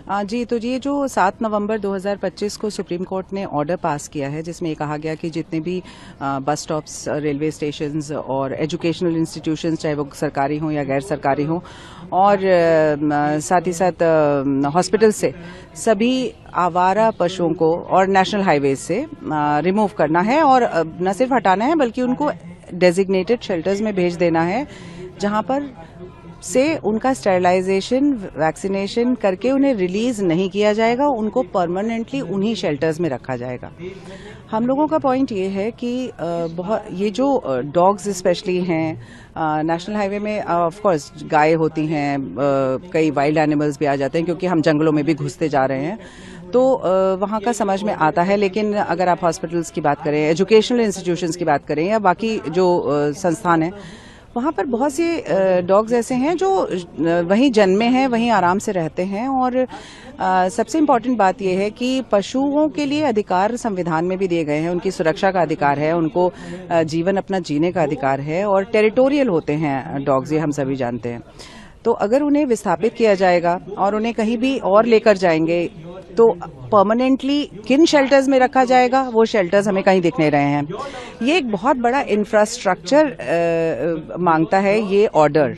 जी, तो ये जो 7 नवंबर 2025 को सुप्रीम कोर्ट ने ऑर्डर पास किया है, जिसमें ये कहा गया कि जितने भी बस स्टॉप्स, रेलवे स्टेशंस और एजुकेशनल इंस्टीट्यूशंस, चाहे वो सरकारी हों या गैर सरकारी हों, और साथ ही साथ हॉस्पिटल से सभी आवारा पशुओं को और नेशनल हाईवेज से रिमूव करना है, और न सिर्फ हटाना है बल्कि उनको डेजिग्नेटेड शेल्टर्स में भेज देना है, जहां पर से उनका स्टेरिलाइजेशन, वैक्सीनेशन करके उन्हें रिलीज नहीं किया जाएगा, उनको परमानेंटली उन्हीं शेल्टर्स में रखा जाएगा। हम लोगों का पॉइंट ये है कि ये जो डॉग्स स्पेशली हैं, नेशनल हाईवे में ऑफ कोर्स गाय होती हैं, कई वाइल्ड एनिमल्स भी आ जाते हैं क्योंकि हम जंगलों में भी घुसते जा रहे हैं, तो वहाँ का समझ में आता है। लेकिन अगर आप हॉस्पिटल्स की बात करें, एजुकेशनल इंस्टीट्यूशंस की बात करें या बाकी जो संस्थान हैं, वहाँ पर बहुत से डॉग्स ऐसे हैं जो वहीं जन्मे हैं, वहीं आराम से रहते हैं। और सबसे इम्पोर्टेंट बात यह है कि पशुओं के लिए अधिकार संविधान में भी दिए गए हैं, उनकी सुरक्षा का अधिकार है, उनको जीवन अपना जीने का अधिकार है, और टेरिटोरियल होते हैं डॉग्स, ये हम सभी जानते हैं। तो अगर उन्हें विस्थापित किया जाएगा और उन्हें कहीं भी और लेकर जाएंगे, तो परमानेंटली किन शेल्टर्स में रखा जाएगा, वो शेल्टर्स हमें कहीं दिख नहीं रहे हैं। ये एक बहुत बड़ा इंफ्रास्ट्रक्चर मांगता है ये ऑर्डर।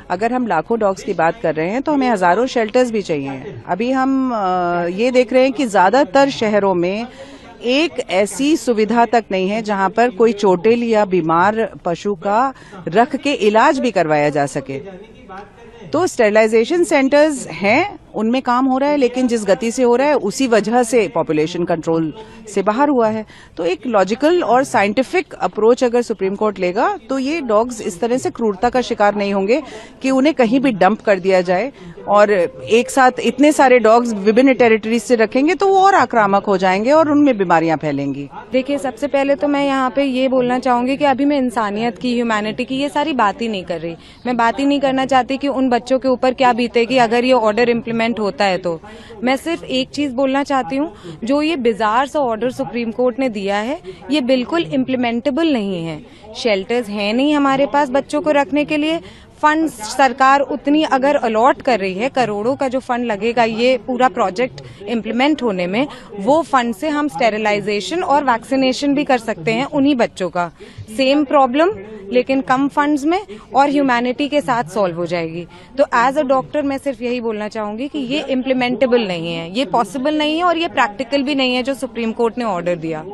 अगर हम लाखों डॉग्स की बात कर रहे हैं तो हमें हजारों शेल्टर्स भी चाहिए। अभी हम ये देख रहे हैं कि ज्यादातर शहरों में एक ऐसी सुविधा तक नहीं है जहां पर कोई चोटिल या बीमार पशु का रख के इलाज भी करवाया जा सके। तो स्टेरिलाइजेशन सेंटर्स हैं, उनमें काम हो रहा है, लेकिन जिस गति से हो रहा है उसी वजह से पॉपुलेशन कंट्रोल से बाहर हुआ है। तो एक लॉजिकल और साइंटिफिक अप्रोच अगर सुप्रीम कोर्ट लेगा तो ये डॉग्स इस तरह से क्रूरता का शिकार नहीं होंगे कि उन्हें कहीं भी डंप कर दिया जाए, और एक साथ इतने सारे डॉग्स विभिन्न टेरिटरीज से रखेंगे तो वो और आक्रामक हो जाएंगे और उनमें बीमारियां फैलेंगी। देखिए, सबसे पहले तो मैं यहाँ पे ये बोलना चाहूंगी कि अभी मैं इंसानियत की, ह्यूमैनिटी की ये सारी बात ही नहीं कर रही। मैं बात ही नहीं करना चाहती कि उन बच्चों के ऊपर क्या बीतेगी अगर ये ऑर्डर इम्प्लीमेंट होता है। तो मैं सिर्फ एक चीज बोलना चाहती हूँ, जो ये बिजार सा ऑर्डर सुप्रीम कोर्ट ने दिया है ये बिल्कुल इम्प्लीमेंटेबल नहीं है। शेल्टर्स हैं नहीं हमारे पास बच्चों को रखने के लिए। फंड सरकार उतनी अगर अलॉट कर रही है, करोड़ों का जो फंड लगेगा ये पूरा प्रोजेक्ट इम्प्लीमेंट होने में, वो फंड से हम स्टेरिलाइजेशन और वैक्सीनेशन भी कर सकते हैं उन्हीं बच्चों का। सेम प्रॉब्लम लेकिन कम फंड्स में और ह्यूमैनिटी के साथ सॉल्व हो जाएगी। तो एज अ डॉक्टर मैं सिर्फ यही बोलना चाहूंगी कि ये इम्प्लीमेंटेबल नहीं है, ये पॉसिबल नहीं है और ये प्रैक्टिकल भी नहीं है जो सुप्रीम कोर्ट ने ऑर्डर दिया।